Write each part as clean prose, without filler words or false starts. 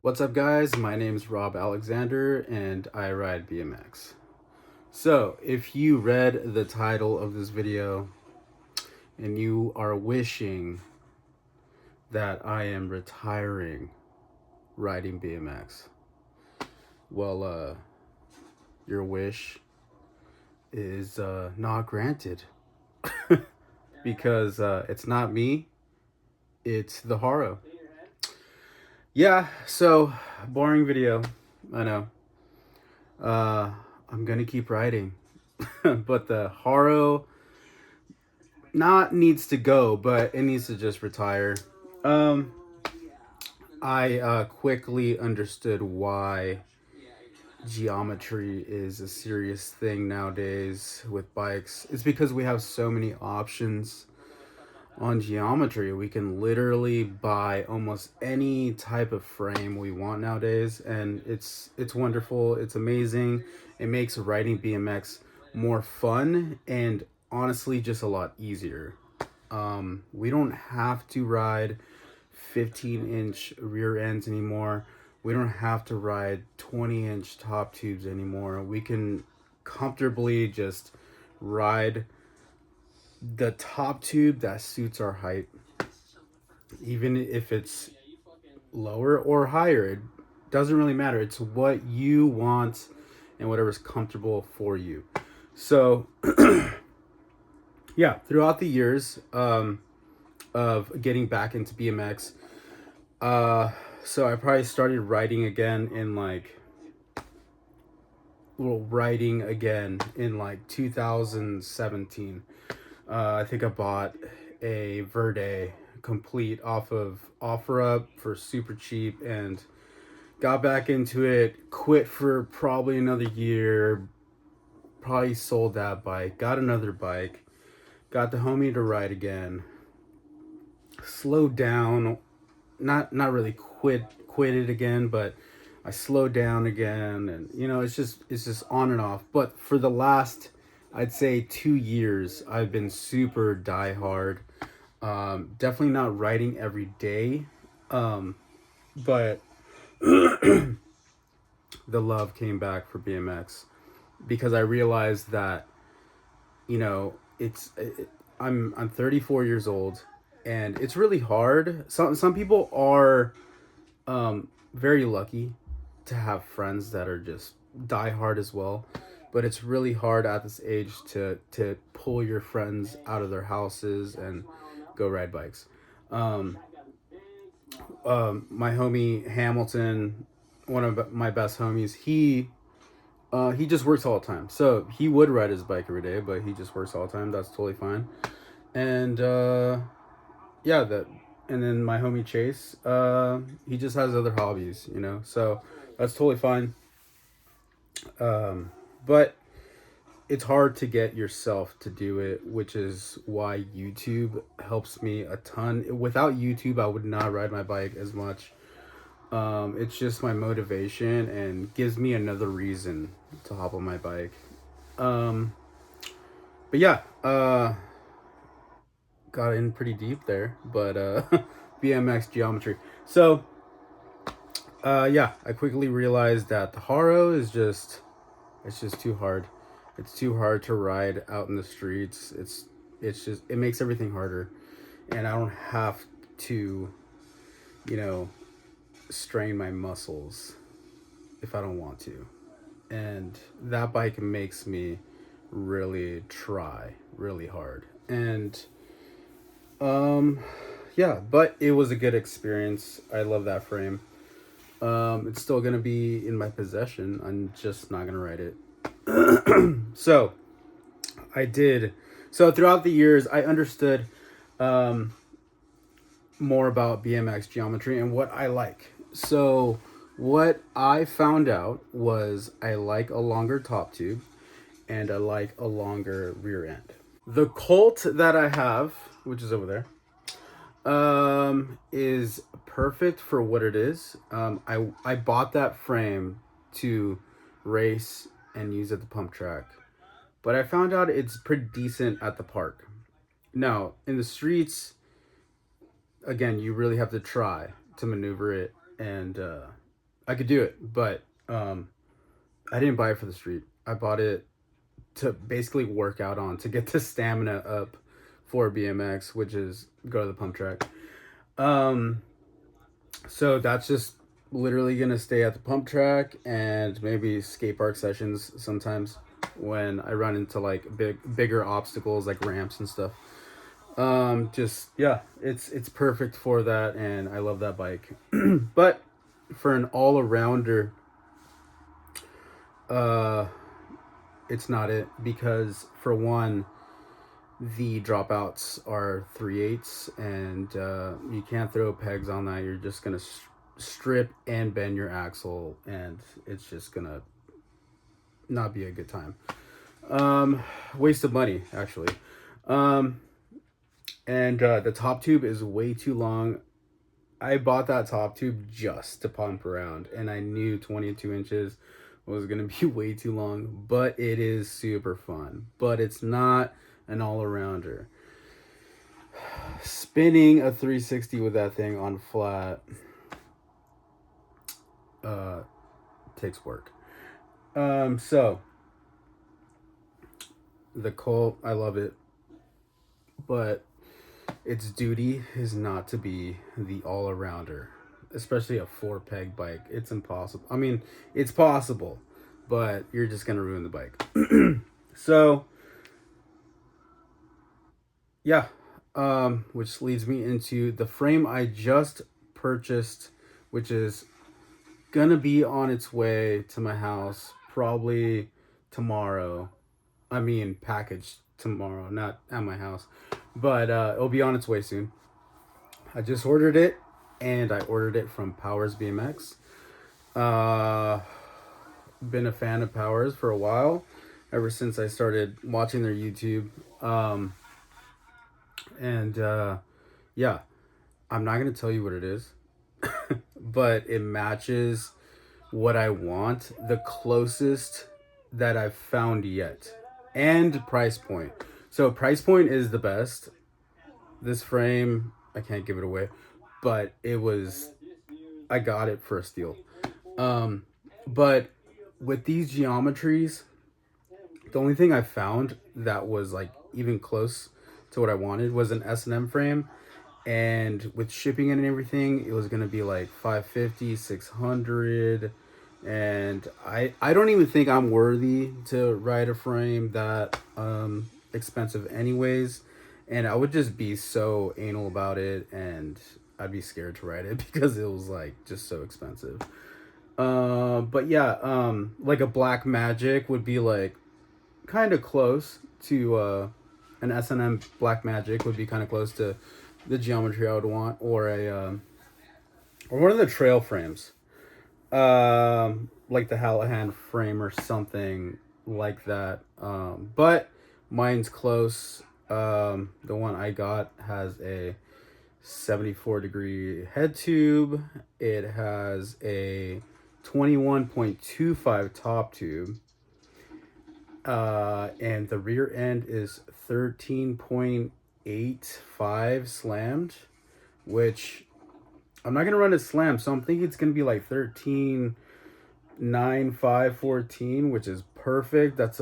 What's up, guys? My name is Rob Alexander and I ride BMX. So, if you read the title of this video and you are wishing that I am retiring riding BMX, well, your wish is not granted because it's not me, it's the Haro. Yeah, so boring video, I know. Uh, I'm gonna keep riding, but the Haro not needs to go, but it needs to just retire. Um, I quickly understood why geometry is a serious thing nowadays with bikes. It's because we have so many options on geometry. We can literally buy almost any type of frame we want nowadays, and it's wonderful. It's amazing. It makes riding BMX more fun and honestly just a lot easier. We don't have to ride 15-inch rear ends anymore. We don't have to ride 20-inch top tubes anymore. We can comfortably just ride the top tube that suits our height, even if it's lower or higher. It doesn't really matter. It's what you want and whatever's comfortable for you. So, yeah, throughout the years of getting back into BMX, so I probably started riding again in like 2017. I think I bought a Verde complete off of OfferUp for super cheap and got back into it. Quit for probably another year. Probably sold that bike. Got another bike. Got the homie to ride again. Slowed down. Not really quit it again, but I slowed down again, and it's just on and off. But for the last, I'd say 2 years, I've been super diehard. Definitely not riding every day, but the love came back for BMX because I realized that I'm 34 years old, and it's really hard. Some people are very lucky to have friends that are just die hard as well, but it's really hard at this age to pull your friends out of their houses and go ride bikes. um my homie Hamilton, one of my best homies, he just works all the time, so he would ride his bike every day, but he just works all the time. That's totally fine. And yeah, that and then my homie Chase, he just has other hobbies, so that's totally fine. But it's hard to get yourself to do it, which is why YouTube helps me a ton. Without YouTube, I would not ride my bike as much. It's just my motivation and gives me another reason to hop on my bike. um but yeah, got in pretty deep there, but BMX geometry. So yeah, I quickly realized that the Haro is just, it's just too hard. It's too hard to ride out in the streets. It's just, it makes everything harder, and I don't have to, you know, strain my muscles if I don't want to. And that bike makes me really try really hard. And um yeah, but it was a good experience. I love that frame. It's still gonna be in my possession. I'm just not gonna ride it. So I did. So throughout the years, I understood um, more about BMX geometry and what I like. So what I found out was I like a longer top tube and I like a longer rear end. The Colt that I have, which is over there, is perfect for what it is. I bought that frame to race and use at the pump track, but I found out it's pretty decent at the park. Now, in the streets, again, you really have to try to maneuver it, and I could do it, but I didn't buy it for the street. I bought it to basically work out on, to get the stamina up for BMX, which is go to the pump track. Um, so that's just literally gonna stay at the pump track and maybe skate park sessions sometimes when I run into like bigger obstacles like ramps and stuff. Just yeah, it's perfect for that, and I love that bike. But for an all arounder, uh, it's not it, because for one, the dropouts are 3/8, and you can't throw pegs on that. You're just gonna strip and bend your axle, and it's just gonna not be a good time. Waste of money, actually. Um, and the top tube is way too long. I bought that top tube just to pump around, and I knew 22 inches was gonna be way too long, but it is super fun. But it's not an all arounder. Spinning a 360 with that thing on flat uh, takes work. So the Colt, I love it, but its duty is not to be the all arounder, especially a 4 peg bike. It's impossible. I mean, it's possible, but you're just gonna ruin the bike. So yeah, which leads me into the frame I just purchased, which is gonna be on its way to my house probably tomorrow. I mean, packaged tomorrow, not at my house, but it'll be on its way soon. I just ordered it, and I ordered it from Powers BMX. Uh, been a fan of Powers for a while, ever since I started watching their YouTube. Um, and yeah, I'm not gonna tell you what it is, but it matches what I want, the closest that I've found yet, and price point. So price point is the best. This frame, I can't give it away, but I got it for a steal. Um, but with these geometries, the only thing I found that was like even close to what I wanted was an S&M frame, and with shipping and everything, it was gonna be like 550, 600, and I don't even think I'm worthy to ride a frame that expensive anyways, and I would just be so anal about it, and I'd be scared to ride it because it was like just so expensive. But yeah, like a Black Magic would be like kind of close to an S&M Black Magic would be kind of close to the geometry I would want, or a or one of the trail frames, like the Hallahan frame or something like that. But mine's close. The one I got has a 74-degree head tube. It has a 21.25 top tube. And the rear end is 13.85 slammed, which I'm not gonna run it slammed, so I'm thinking it's gonna be like 13.95, 14, which is perfect. That's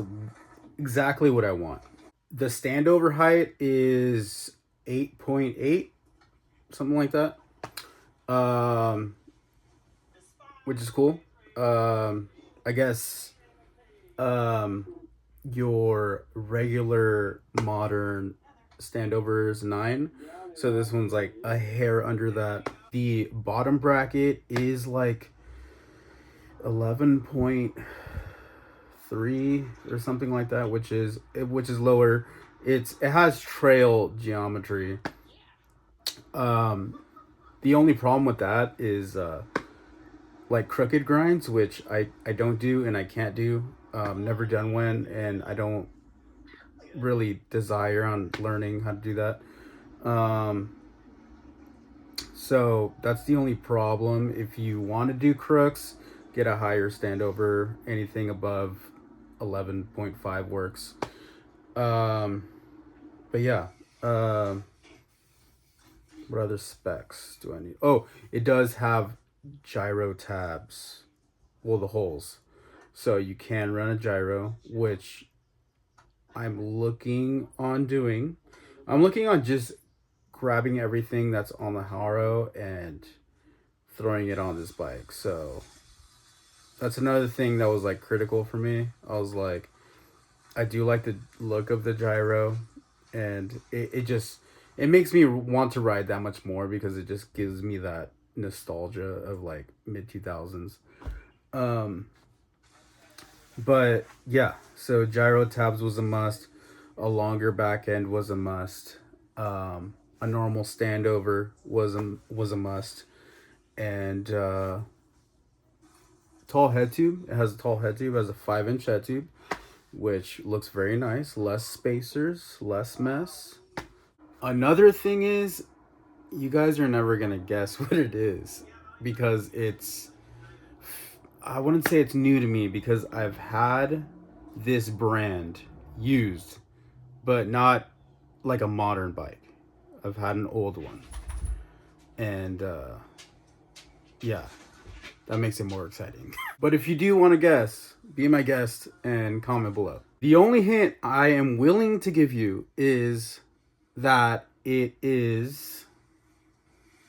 exactly what I want. The standover height is 8.8, something like that. Um, which is cool. I guess um your regular modern standover is 9, so this one's like a hair under that. The bottom bracket is like 11.3 or something like that, which is lower. It has trail geometry. The only problem with that is like crooked grinds, which I don't do and I can't do. Never done one, and I don't really desire on learning how to do that. Um, so that's the only problem. If you want to do crooks, get a higher standover. Anything above 11.5 works. Um, but yeah. What other specs do I need? Oh, it does have gyro tabs, well, the holes. So you can run a gyro, which I'm looking on doing. I'm looking on just grabbing everything that's on the Haro and throwing it on this bike. So that's another thing that was like critical for me. I was like, I do like the look of the gyro, and it just it makes me want to ride that much more because it just gives me that nostalgia of like mid 2000s. Um, but yeah, so gyro tabs was a must. A longer back end was a must. A normal standover was a must, and tall head tube. It has a tall head tube. It has a 5-inch head tube, which looks very nice. Less spacers, less mess. Another thing is, you guys are never gonna guess what it is because it's. I wouldn't say it's new to me because I've had this brand used, but not like a modern bike. I've had an old one, and yeah, that makes it more exciting. But if you do want to guess, be my guest and comment below. The only hint I am willing to give you is that it is,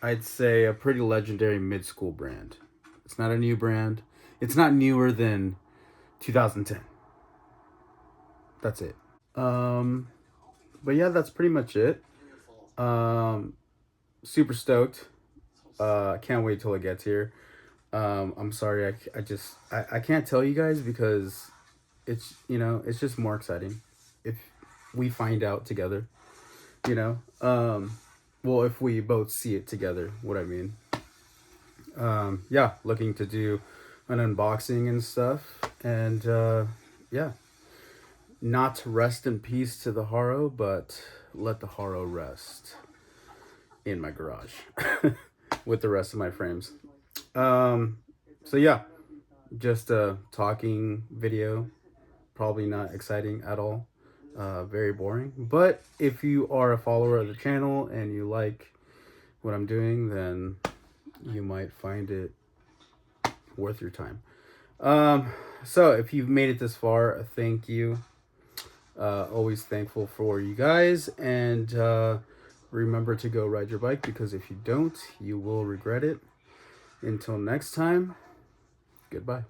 I'd say, a pretty legendary mid-school brand. It's not a new brand. It's not newer than 2010. That's it. But yeah, that's pretty much it. Um, Super stoked. Can't wait till it gets here. I'm sorry, I can't tell you guys because it's, it's just more exciting if we find out together, you know. Well, if we both see it together, what I mean. Yeah, looking to do an unboxing and stuff, and yeah, not rest in peace to the Haro, but let the Haro rest in my garage with the rest of my frames. So yeah, just a talking video, probably not exciting at all, very boring. But if you are a follower of the channel and you like what I'm doing, then you might find it worth your time. So if you've made it this far, thank you. Always thankful for you guys, and remember to go ride your bike, because if you don't, you will regret it. Until next time, goodbye.